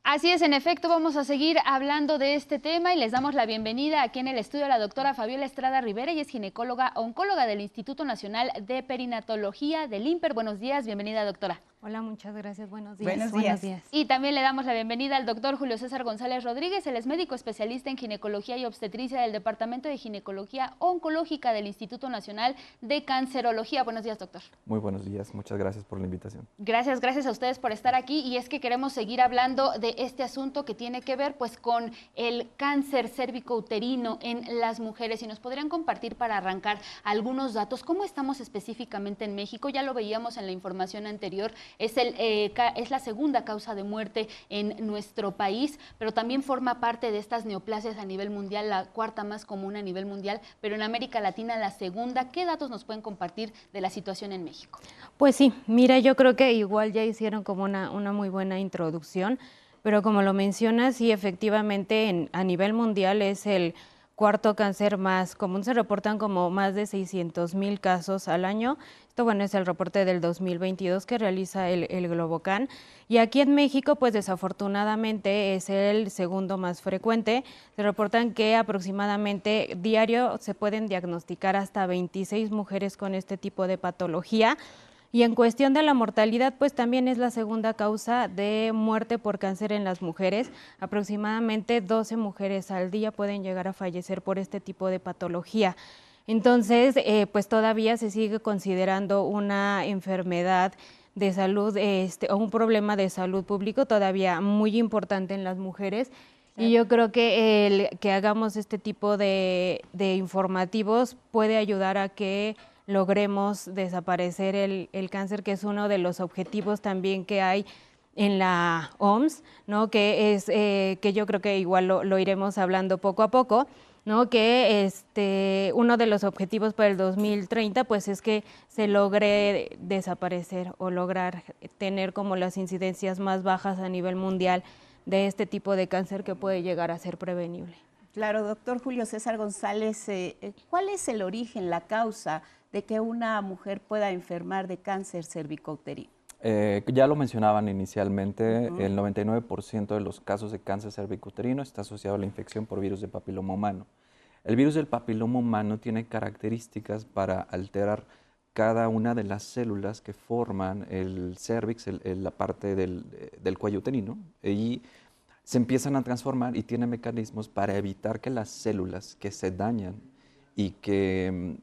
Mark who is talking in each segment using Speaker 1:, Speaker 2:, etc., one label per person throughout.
Speaker 1: Así es, en efecto, vamos a seguir hablando de este tema y les damos la bienvenida aquí en el estudio a la doctora Fabiola Estrada Rivera. Ella es ginecóloga oncóloga del Instituto Nacional de Perinatología del INPER. Buenos días, bienvenida, doctora.
Speaker 2: Hola, muchas gracias. Buenos días.
Speaker 3: Buenos días.
Speaker 1: Y también le damos la bienvenida al doctor Julio César González Rodríguez. Él es médico especialista en ginecología y obstetricia del Departamento de Ginecología Oncológica del Instituto Nacional de Cancerología. Buenos días, doctor.
Speaker 4: Muy buenos días. Muchas gracias por la invitación.
Speaker 1: Gracias a ustedes por estar aquí. Y es que queremos seguir hablando de este asunto que tiene que ver pues con el cáncer cérvico-uterino en las mujeres. Y nos podrían compartir para arrancar algunos datos. ¿Cómo estamos específicamente en México? Ya lo veíamos en la información anterior. Es la segunda causa de muerte en nuestro país, pero también forma parte de estas neoplasias a nivel mundial, la cuarta más común a nivel mundial, pero en América Latina la segunda. ¿Qué datos nos pueden compartir de la situación en México?
Speaker 2: Pues sí, mira, yo creo que igual ya hicieron como una muy buena introducción, pero como lo mencionas, sí, efectivamente a nivel mundial es el cuarto cáncer más común. Se reportan como más de 600,000 casos al año. Esto, bueno, es el reporte del 2022 que realiza el Globocan. Y aquí en México, pues desafortunadamente es el segundo más frecuente. Se reportan que aproximadamente diario se pueden diagnosticar hasta 26 mujeres con este tipo de patología. Y en cuestión de la mortalidad, pues también es la segunda causa de muerte por cáncer en las mujeres. Aproximadamente 12 mujeres al día pueden llegar a fallecer por este tipo de patología. Entonces, pues todavía se sigue considerando una enfermedad de salud o un problema de salud público todavía muy importante en las mujeres. Y yo creo que que hagamos este tipo de informativos puede ayudar a que logremos desaparecer el cáncer, que es uno de los objetivos también que hay en la OMS, ¿no? Que es que yo creo que igual lo iremos hablando poco a poco, ¿no? Que uno de los objetivos para el 2030 pues es que se logre desaparecer o lograr tener como las incidencias más bajas a nivel mundial de este tipo de cáncer que puede llegar a ser prevenible.
Speaker 3: Claro, doctor Julio César González, ¿cuál es el origen, la causa de que una mujer pueda enfermar de cáncer cervicouterino?
Speaker 4: Ya lo mencionaban inicialmente, el 99% de los casos de cáncer cervicouterino está asociado a la infección por virus del papiloma humano. El virus del papiloma humano tiene características para alterar cada una de las células que forman el cervix, la parte del cuello uterino, y se empiezan a transformar y tiene mecanismos para evitar que las células que se dañan y que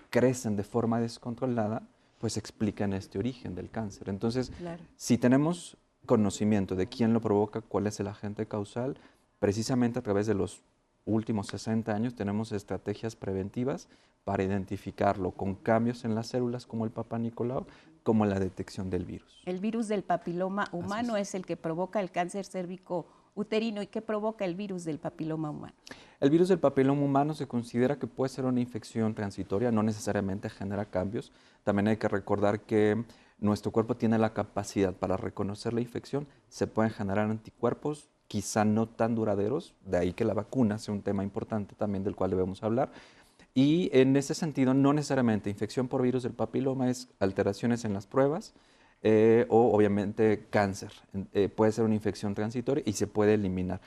Speaker 4: crecen de forma descontrolada, pues explican este origen del cáncer. Entonces,
Speaker 3: claro,
Speaker 4: si tenemos conocimiento de quién lo provoca, cuál es el agente causal, precisamente a través de los últimos 60 años tenemos estrategias preventivas para identificarlo con cambios en las células como el Papá Nicolau, como la detección del virus.
Speaker 3: El virus del papiloma humano es el que provoca el cáncer cérvico-uterino. ¿Y qué provoca el virus del papiloma humano?
Speaker 4: El virus del papiloma humano se considera que puede ser una infección transitoria, no necesariamente genera cambios. También hay que recordar que nuestro cuerpo tiene la capacidad para reconocer la infección, se pueden generar anticuerpos, quizá no tan duraderos, de ahí que la vacuna sea un tema importante también del cual debemos hablar. Y en ese sentido, no necesariamente infección por virus del papiloma es alteraciones en las pruebas o obviamente cáncer. Puede ser una infección transitoria y se puede eliminar.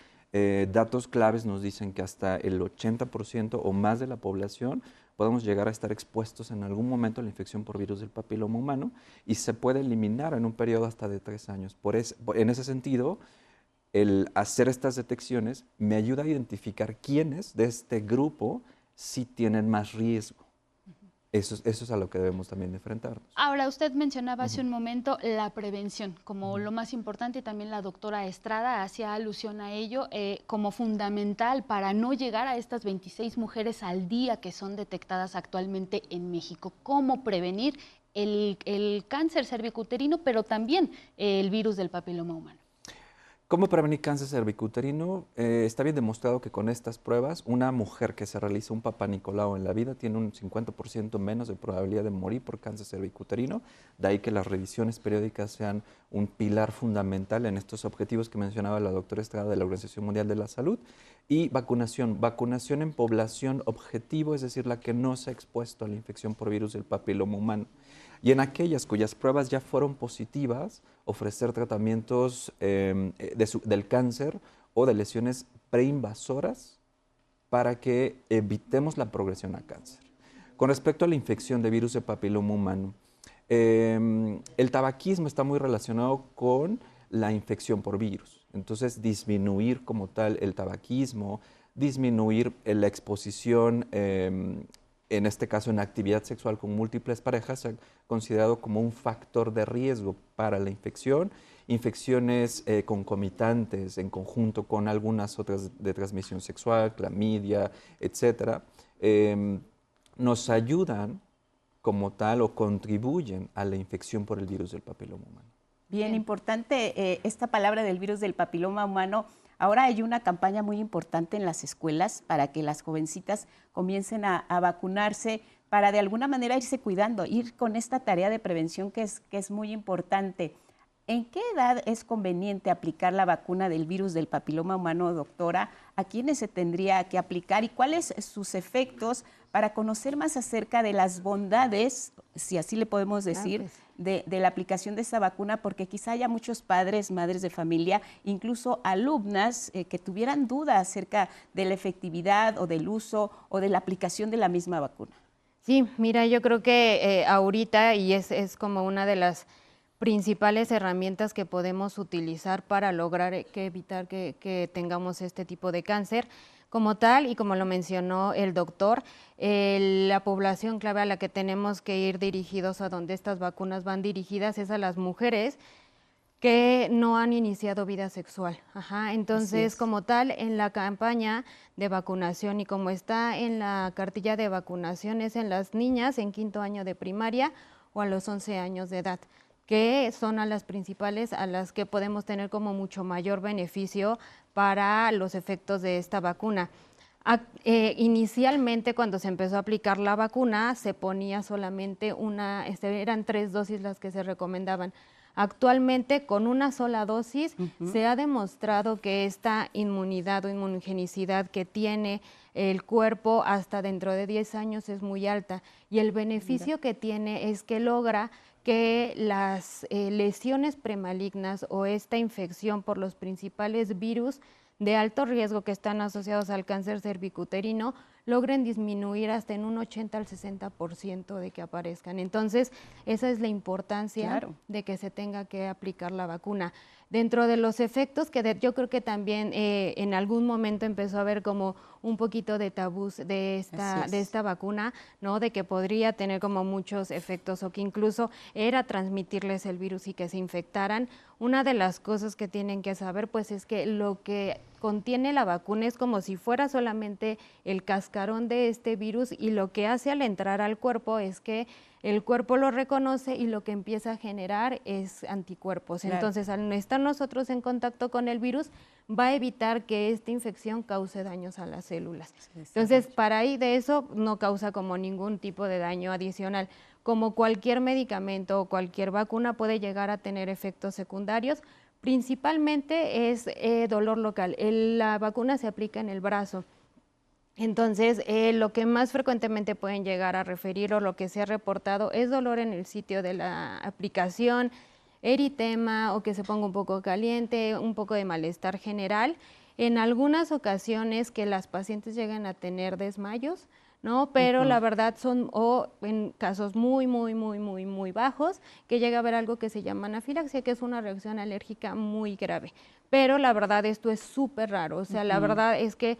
Speaker 4: Datos claves nos dicen que hasta el 80% o más de la población podemos llegar a estar expuestos en algún momento a la infección por virus del papiloma humano y se puede eliminar en un periodo hasta de 3 años. En ese sentido, el hacer estas detecciones me ayuda a identificar quiénes de este grupo sí tienen más riesgo. Eso es a lo que debemos también enfrentarnos.
Speaker 1: Ahora, usted mencionaba hace un momento la prevención como lo más importante y también la doctora Estrada hacía alusión a ello como fundamental para no llegar a estas 26 mujeres al día que son detectadas actualmente en México. ¿Cómo prevenir el cáncer cervicouterino, pero también el virus del papiloma humano?
Speaker 4: ¿Cómo prevenir cáncer cervicouterino? Está bien demostrado que con estas pruebas, una mujer que se realiza un Papá Nicolau en la vida tiene un 50% menos de probabilidad de morir por cáncer cervicouterino. De ahí que las revisiones periódicas sean un pilar fundamental en estos objetivos que mencionaba la doctora Estrada de la Organización Mundial de la Salud. Y vacunación. Vacunación en población objetivo, es decir, la que no se ha expuesto a la infección por virus del papiloma humano. Y en aquellas cuyas pruebas ya fueron positivas, ofrecer tratamientos del cáncer o de lesiones preinvasoras para que evitemos la progresión a cáncer. Con respecto a la infección de virus de papiloma humano, el tabaquismo está muy relacionado con la infección por virus. Entonces, disminuir como tal el tabaquismo, disminuir la exposición, en este caso en actividad sexual con múltiples parejas, se ha considerado como un factor de riesgo para la infección. Infecciones concomitantes en conjunto con algunas otras de transmisión sexual, clamidia, etcétera, nos ayudan como tal o contribuyen a la infección por el virus del papiloma humano.
Speaker 3: Bien, importante esta palabra del virus del papiloma humano. Ahora hay una campaña muy importante en las escuelas para que las jovencitas comiencen a vacunarse, para de alguna manera irse cuidando, ir con esta tarea de prevención que es muy importante. ¿En qué edad es conveniente aplicar la vacuna del virus del papiloma humano, doctora? ¿A quiénes se tendría que aplicar y cuáles sus efectos para conocer más acerca de las bondades, si así le podemos decir, de la aplicación de esta vacuna? Porque quizá haya muchos padres, madres de familia, incluso alumnas que tuvieran dudas acerca de la efectividad o del uso o de la aplicación de la misma vacuna.
Speaker 2: Sí, mira, yo creo que ahorita, y es como una de las principales herramientas que podemos utilizar para lograr evitar que tengamos este tipo de cáncer. Como tal, y como lo mencionó el doctor, la población clave a la que tenemos que ir dirigidos, a donde estas vacunas van dirigidas, es a las mujeres que no han iniciado vida sexual. Entonces, como tal, en la campaña de vacunación y como está en la cartilla de vacunación, es en las niñas en 5º año de primaria o a los 11 años de edad, que son a las principales a las que podemos tener como mucho mayor beneficio para los efectos de esta vacuna. Inicialmente, cuando se empezó a aplicar la vacuna, se ponía solamente eran 3 dosis las que se recomendaban. Actualmente, con una sola dosis, se ha demostrado que esta inmunidad o inmunogenicidad que tiene el cuerpo hasta dentro de 10 años es muy alta. Y el beneficio que tiene es que logra que las lesiones premalignas o esta infección por los principales virus de alto riesgo que están asociados al cáncer cervicuterino logren disminuir hasta en un 80 al 60% de que aparezcan. Entonces, esa es la importancia de que se tenga que aplicar la vacuna. Dentro de los efectos, que yo creo que también en algún momento empezó a haber como un poquito de tabús de esta vacuna, ¿no? De que podría tener como muchos efectos o que incluso era transmitirles el virus y que se infectaran. Una de las cosas que tienen que saber, pues, es que lo que contiene la vacuna es como si fuera solamente el cascarón de este virus, y lo que hace al entrar al cuerpo es que el cuerpo lo reconoce y lo que empieza a generar es anticuerpos. Claro. Entonces, al no estar nosotros en contacto con el virus, va a evitar que esta infección cause daños a las células. Entonces, para ahí de eso no causa como ningún tipo de daño adicional. Como cualquier medicamento o cualquier vacuna puede llegar a tener efectos secundarios, principalmente es dolor local. La vacuna se aplica en el brazo. Entonces, lo que más frecuentemente pueden llegar a referir o lo que se ha reportado es dolor en el sitio de la aplicación, eritema o que se ponga un poco caliente, un poco de malestar general. En algunas ocasiones que las pacientes llegan a tener desmayos, ¿no? Pero la verdad son, o en casos muy bajos, que llega a haber algo que se llama anafilaxia, que es una reacción alérgica muy grave. Pero la verdad esto es súper raro, o sea, la verdad es que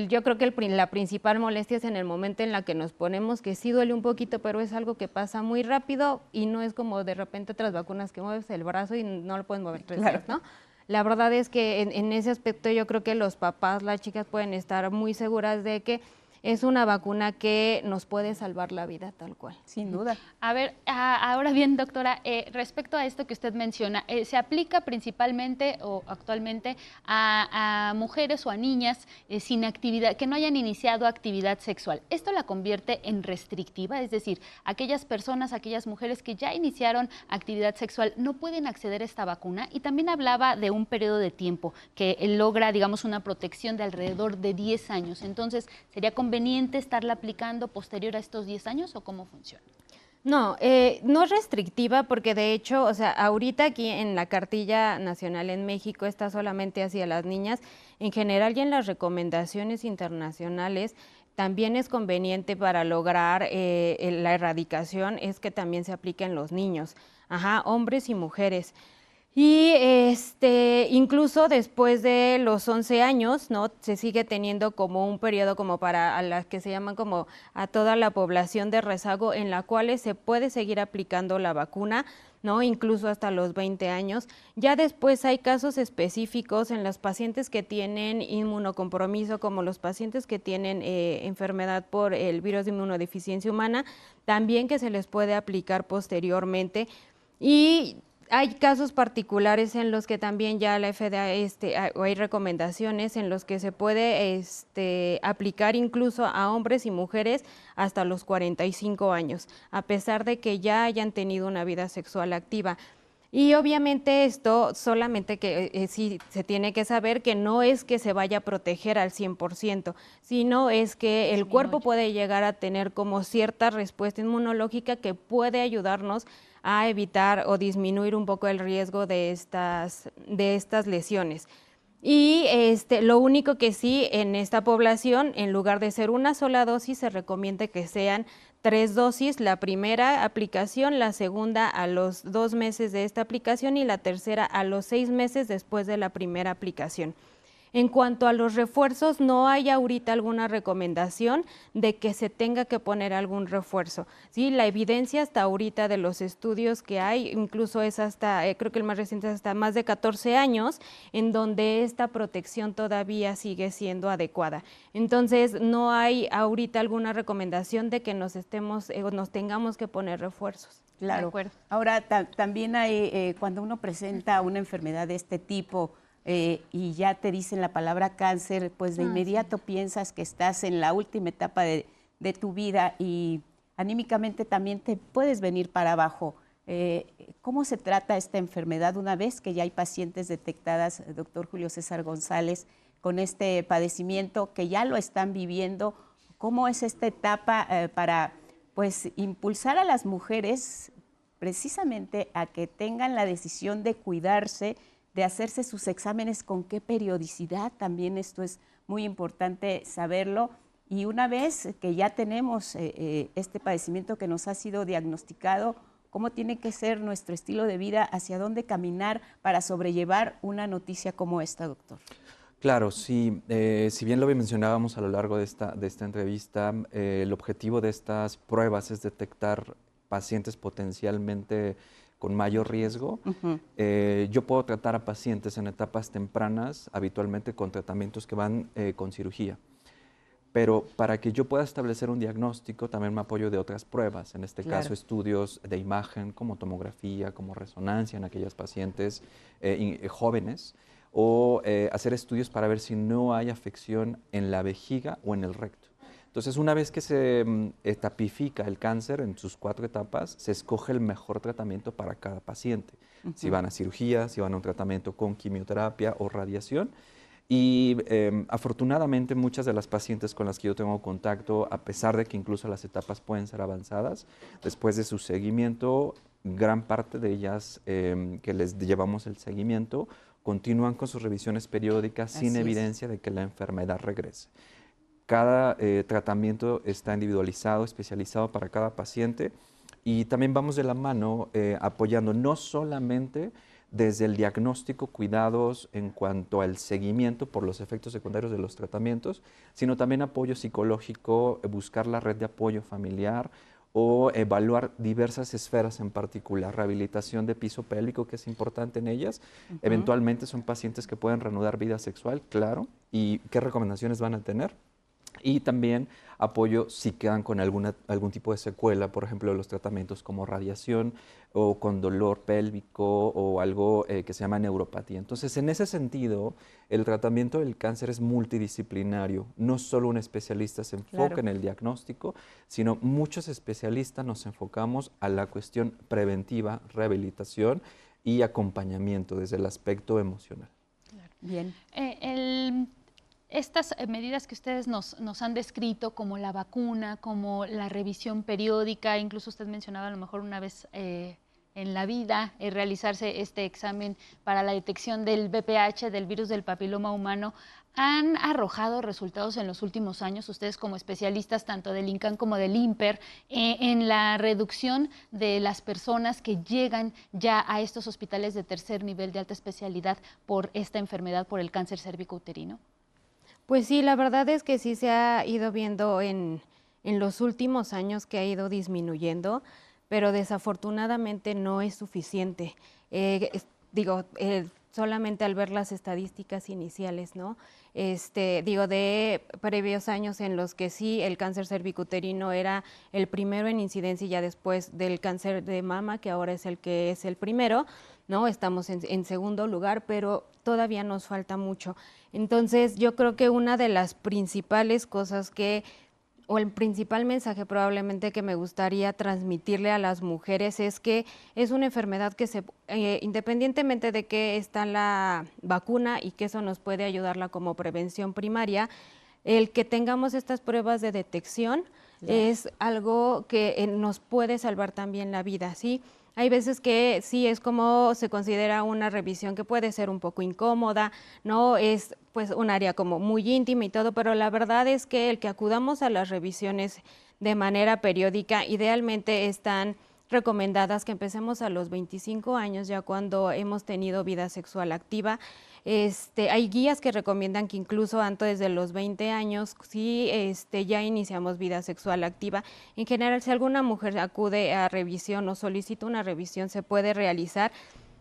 Speaker 2: yo creo que la principal molestia es en el momento en la que nos ponemos, que sí duele un poquito, pero es algo que pasa muy rápido y no es como de repente otras vacunas que mueves el brazo y no lo pueden mover 3 días, ¿no? La verdad es que en ese aspecto yo creo que los papás, las chicas pueden estar muy seguras de que es una vacuna que nos puede salvar la vida tal cual.
Speaker 3: Sin duda.
Speaker 1: A ver, ahora bien, doctora, respecto a esto que usted menciona, ¿se aplica principalmente o actualmente a mujeres o a niñas sin actividad, que no hayan iniciado actividad sexual? ¿Esto la convierte en restrictiva? Es decir, aquellas personas, aquellas mujeres que ya iniciaron actividad sexual no pueden acceder a esta vacuna. Y también hablaba de un periodo de tiempo que logra, digamos, una protección de alrededor de 10 años. Entonces, ¿sería conveniente estarla aplicando posterior a estos 10 años o cómo funciona?
Speaker 2: No, no es restrictiva porque de hecho, o sea, ahorita aquí en la cartilla nacional en México está solamente hacia las niñas. En general y en las recomendaciones internacionales también es conveniente para lograr la erradicación es que también se aplique en los niños, ajá, hombres y mujeres. Y incluso después de los 11 años, ¿no? Se sigue teniendo como un periodo como para a las que se llaman como a toda la población de rezago, en la cual se puede seguir aplicando la vacuna, ¿no? Incluso hasta los 20 años. Ya después hay casos específicos en los pacientes que tienen inmunocompromiso, como los pacientes que tienen enfermedad por el virus de inmunodeficiencia humana, también que se les puede aplicar posteriormente. Y hay casos particulares en los que también ya la FDA hay recomendaciones en los que se puede aplicar incluso a hombres y mujeres hasta los 45 años, a pesar de que ya hayan tenido una vida sexual activa. Y obviamente esto solamente que sí se tiene que saber que no es que se vaya a proteger al 100%, sino es que el cuerpo puede llegar a tener como cierta respuesta inmunológica que puede ayudarnos a evitar o disminuir un poco el riesgo de estas lesiones. Y lo único que sí en esta población, en lugar de ser una sola dosis, se recomienda que sean 3 dosis, la primera aplicación, la segunda a los 2 meses de esta aplicación y la tercera a los 6 meses después de la primera aplicación. En cuanto a los refuerzos, no hay ahorita alguna recomendación de que se tenga que poner algún refuerzo. Sí, la evidencia hasta ahorita de los estudios que hay, incluso es hasta, creo que el más reciente es hasta más de 14 años, en donde esta protección todavía sigue siendo adecuada. Entonces, no hay ahorita alguna recomendación de que nos tengamos que poner refuerzos.
Speaker 3: Claro. Ahora, también hay, cuando uno presenta una enfermedad de este tipo, y ya te dicen la palabra cáncer, pues de inmediato piensas que estás en la última etapa de tu vida y anímicamente también te puedes venir para abajo. ¿Cómo se trata esta enfermedad una vez que ya hay pacientes detectadas, doctor Julio César González, con este padecimiento, que ya lo están viviendo? ¿Cómo es esta etapa para pues impulsar a las mujeres precisamente a que tengan la decisión de cuidarse, de hacerse sus exámenes, con qué periodicidad? También esto es muy importante saberlo. Y una vez que ya tenemos este padecimiento que nos ha sido diagnosticado, ¿cómo tiene que ser nuestro estilo de vida? ¿Hacia dónde caminar para sobrellevar una noticia como esta, doctor?
Speaker 4: Claro, sí. Si bien lo mencionábamos a lo largo de esta entrevista, el objetivo de estas pruebas es detectar pacientes potencialmente con mayor riesgo. Yo puedo tratar a pacientes en etapas tempranas, habitualmente con tratamientos que van con cirugía. Pero para que yo pueda establecer un diagnóstico, también me apoyo de otras pruebas, en este caso estudios de imagen, como tomografía, como resonancia en aquellas pacientes jóvenes, o hacer estudios para ver si no hay afección en la vejiga o en el recto. Entonces, una vez que se etapifica el cáncer en sus 4 etapas, se escoge el mejor tratamiento para cada paciente. Si van a cirugía, si van a un tratamiento con quimioterapia o radiación. Y afortunadamente muchas de las pacientes con las que yo tengo contacto, a pesar de que incluso las etapas pueden ser avanzadas, después de su seguimiento, gran parte de ellas que les llevamos el seguimiento, continúan con sus revisiones periódicas sin evidencia de que la enfermedad regrese. Cada tratamiento está individualizado, especializado para cada paciente, y también vamos de la mano apoyando no solamente desde el diagnóstico, cuidados en cuanto al seguimiento por los efectos secundarios de los tratamientos, sino también apoyo psicológico, buscar la red de apoyo familiar o evaluar diversas esferas en particular, rehabilitación de piso pélvico, que es importante en ellas. Eventualmente son pacientes que pueden reanudar vida sexual, claro, y qué recomendaciones van a tener. Y también apoyo si quedan con algún tipo de secuela, por ejemplo, de los tratamientos como radiación o con dolor pélvico o algo que se llama neuropatía. Entonces, en ese sentido, el tratamiento del cáncer es multidisciplinario. No solo un especialista se enfoca en el diagnóstico, sino muchos especialistas nos enfocamos a la cuestión preventiva, rehabilitación y acompañamiento desde el aspecto emocional.
Speaker 3: Bien.
Speaker 1: Estas medidas que ustedes nos han descrito, como la vacuna, como la revisión periódica, incluso usted mencionaba a lo mejor una vez en la vida realizarse este examen para la detección del VPH, del virus del papiloma humano, ¿han arrojado resultados en los últimos años, ustedes como especialistas tanto del INCAN como del INPER, en la reducción de las personas que llegan ya a estos hospitales de tercer nivel de alta especialidad por esta enfermedad, por el cáncer cérvico-uterino?
Speaker 2: Pues sí, la verdad es que sí se ha ido viendo en los últimos años que ha ido disminuyendo, pero desafortunadamente no es suficiente. Solamente al ver las estadísticas iniciales, ¿no? De previos años en los que sí el cáncer cervicuterino era el primero en incidencia y ya después del cáncer de mama, que ahora es el que es el primero, ¿no? Estamos en segundo lugar, pero todavía nos falta mucho. Entonces, yo creo que una de las principales cosas o el principal mensaje probablemente que me gustaría transmitirle a las mujeres es que es una enfermedad que independientemente de que está la vacuna y que eso nos puede ayudarla como prevención primaria, el que tengamos estas pruebas de detección es algo que nos puede salvar también la vida, ¿sí? Hay veces que sí es como se considera una revisión que puede ser un poco incómoda, ¿no? Es pues un área como muy íntima y todo, pero la verdad es que el que acudamos a las revisiones de manera periódica, idealmente están recomendadas que empecemos a los 25 años, ya cuando hemos tenido vida sexual activa. Hay guías que recomiendan que incluso antes de los 20 años, si ya iniciamos vida sexual activa. En general, si alguna mujer acude a revisión o solicita una revisión, se puede realizar.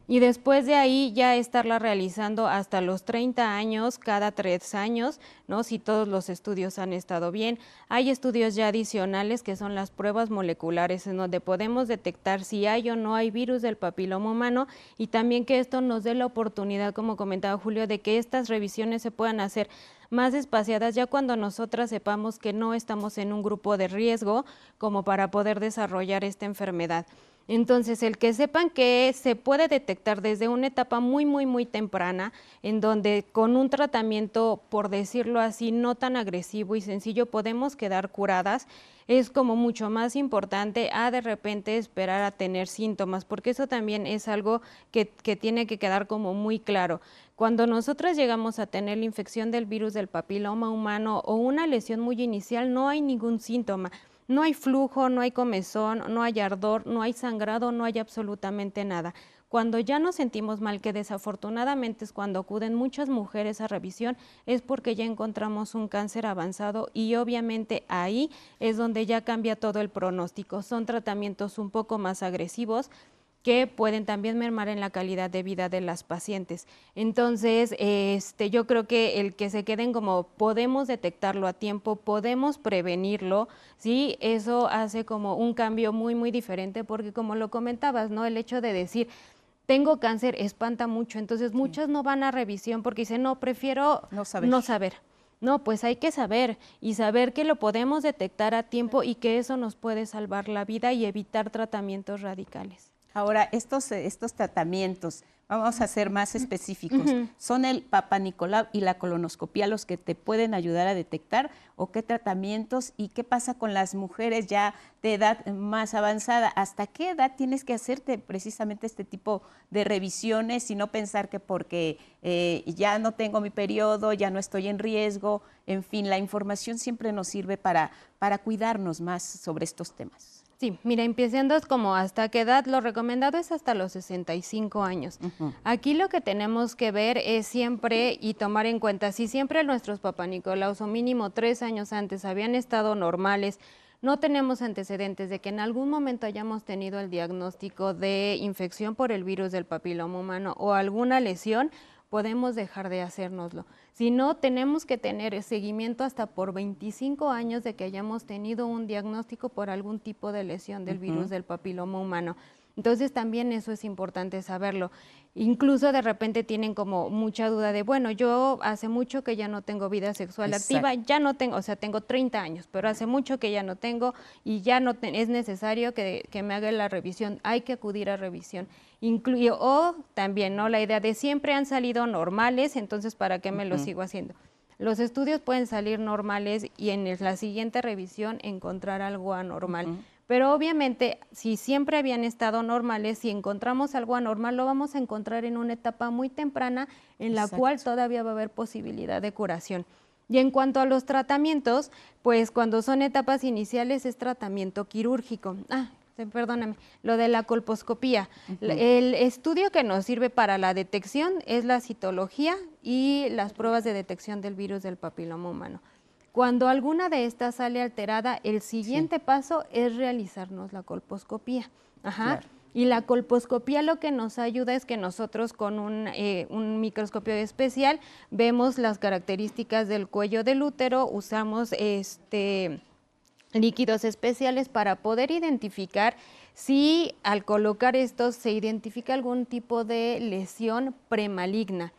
Speaker 2: Y después de ahí ya estarla realizando hasta los 30 años, cada 3 años, ¿no? Si todos los estudios han estado bien. Hay estudios ya adicionales que son las pruebas moleculares en donde podemos detectar si hay o no hay virus del papiloma humano y también que esto nos dé la oportunidad, como comentaba Julio, de que estas revisiones se puedan hacer más espaciadas ya cuando nosotras sepamos que no estamos en un grupo de riesgo como para poder desarrollar esta enfermedad. Entonces, el que sepan que se puede detectar desde una etapa muy, muy, muy temprana, en donde con un tratamiento, por decirlo así, no tan agresivo y sencillo, podemos quedar curadas, es como mucho más importante a de repente esperar a tener síntomas, porque eso también es algo que tiene que quedar como muy claro. Cuando nosotras llegamos a tener la infección del virus del papiloma humano o una lesión muy inicial, no hay ningún síntoma. No hay flujo, no hay comezón, no hay ardor, no hay sangrado, no hay absolutamente nada. Cuando ya nos sentimos mal, que desafortunadamente es cuando acuden muchas mujeres a revisión, es porque ya encontramos un cáncer avanzado y obviamente ahí es donde ya cambia todo el pronóstico. Son tratamientos un poco más agresivos que pueden también mermar en la calidad de vida de las pacientes. Entonces, yo creo que el que se queden como podemos detectarlo a tiempo, podemos prevenirlo, ¿sí? Eso hace como un cambio muy, muy diferente, porque como lo comentabas, ¿no? El hecho de decir, tengo cáncer, espanta mucho, entonces muchas no van a revisión porque dicen, no, prefiero no saber. No, pues hay que saber y saber que lo podemos detectar a tiempo y que eso nos puede salvar la vida y evitar tratamientos radicales.
Speaker 3: Ahora, estos tratamientos, vamos a ser más específicos, ¿son el Papa Nicolau y la colonoscopia los que te pueden ayudar a detectar o qué tratamientos y qué pasa con las mujeres ya de edad más avanzada? ¿Hasta qué edad tienes que hacerte precisamente este tipo de revisiones y no pensar que porque ya no tengo mi periodo, ya no estoy en riesgo? En fin, la información siempre nos sirve para cuidarnos más sobre estos temas.
Speaker 2: Sí, mira, empezando como hasta qué edad, lo recomendado es hasta los 65 años. Aquí lo que tenemos que ver es siempre y tomar en cuenta, si siempre nuestros papanicolauos o mínimo 3 años antes habían estado normales, no tenemos antecedentes de que en algún momento hayamos tenido el diagnóstico de infección por el virus del papiloma humano o alguna lesión, podemos dejar de hacérnoslo. Si no, tenemos que tener seguimiento hasta por 25 años de que hayamos tenido un diagnóstico por algún tipo de lesión del virus del papiloma humano. Entonces también eso es importante saberlo. Incluso de repente tienen como mucha duda de, bueno, yo hace mucho que ya no tengo vida sexual activa, ya no tengo, o sea, tengo 30 años, pero hace mucho que ya no tengo y ya no es necesario que me haga la revisión, hay que acudir a revisión. O también, ¿no? La idea de siempre han salido normales, entonces ¿para qué me lo sigo haciendo? Los estudios pueden salir normales y en la siguiente revisión encontrar algo anormal. Pero obviamente, si siempre habían estado normales, si encontramos algo anormal, lo vamos a encontrar en una etapa muy temprana en la cual todavía va a haber posibilidad de curación. Y en cuanto a los tratamientos, pues cuando son etapas iniciales es tratamiento quirúrgico. Perdóname, lo de la colposcopía. El estudio que nos sirve para la detección es la citología y las pruebas de detección del virus del papiloma humano. Cuando alguna de estas sale alterada, el siguiente paso es realizarnos la colposcopía. Claro. Y la colposcopía lo que nos ayuda es que nosotros con un microscopio especial vemos las características del cuello del útero, usamos líquidos especiales para poder identificar si al colocar estos se identifica algún tipo de lesión premaligna.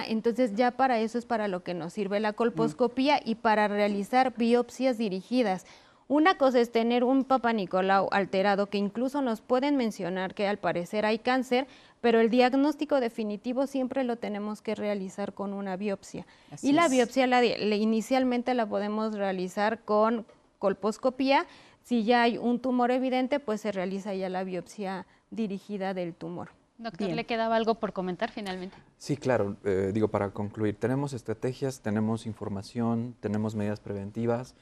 Speaker 2: Entonces ya para eso es para lo que nos sirve la colposcopía y para realizar biopsias dirigidas. Una cosa es tener un Papá Nicolau alterado, que incluso nos pueden mencionar que al parecer hay cáncer, pero el diagnóstico definitivo siempre lo tenemos que realizar con una biopsia. Así la biopsia inicialmente la podemos realizar con colposcopía. Si ya hay un tumor evidente, pues se realiza ya la biopsia dirigida del tumor.
Speaker 1: Doctor, ¿le quedaba algo por comentar finalmente?
Speaker 4: Sí, claro. Para concluir, tenemos estrategias, tenemos información, tenemos medidas preventivas,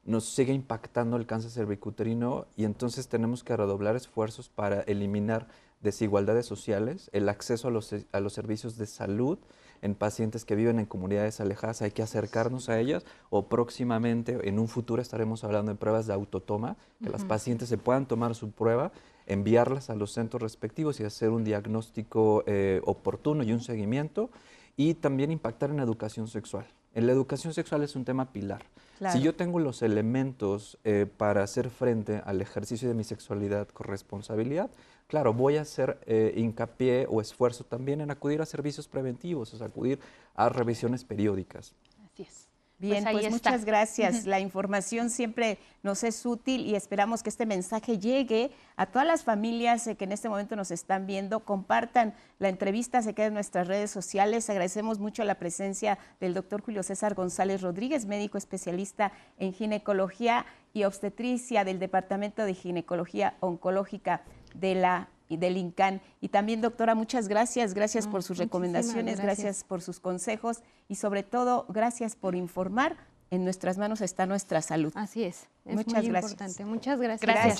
Speaker 4: nos sigue impactando el cáncer cervicouterino y entonces tenemos que redoblar esfuerzos para eliminar desigualdades sociales, el acceso a los servicios de salud en pacientes que viven en comunidades alejadas. Hay que acercarnos a ellas, o próximamente, en un futuro, estaremos hablando de pruebas de autotoma, que las pacientes se puedan tomar su prueba, enviarlas a los centros respectivos y hacer un diagnóstico oportuno y un seguimiento, y también impactar en la educación sexual. En la educación sexual es un tema pilar. Claro. Si yo tengo los elementos para hacer frente al ejercicio de mi sexualidad con responsabilidad, claro, voy a hacer hincapié o esfuerzo también en acudir a servicios preventivos, o sea, acudir a revisiones periódicas.
Speaker 1: Así es.
Speaker 3: Bien, pues muchas gracias. La información siempre nos es útil y esperamos que este mensaje llegue a todas las familias que en este momento nos están viendo. Compartan la entrevista, se queda en nuestras redes sociales. Agradecemos mucho la presencia del doctor Julio César González Rodríguez, médico especialista en ginecología y obstetricia del Departamento de Ginecología Oncológica del INCAN. Y también, doctora, muchas gracias. Gracias por sus recomendaciones, gracias por sus consejos y sobre todo gracias por informar. En nuestras manos está nuestra salud.
Speaker 2: Así es.
Speaker 3: Muchas
Speaker 2: muy
Speaker 3: gracias.
Speaker 2: Importante. Muchas gracias.
Speaker 1: Gracias.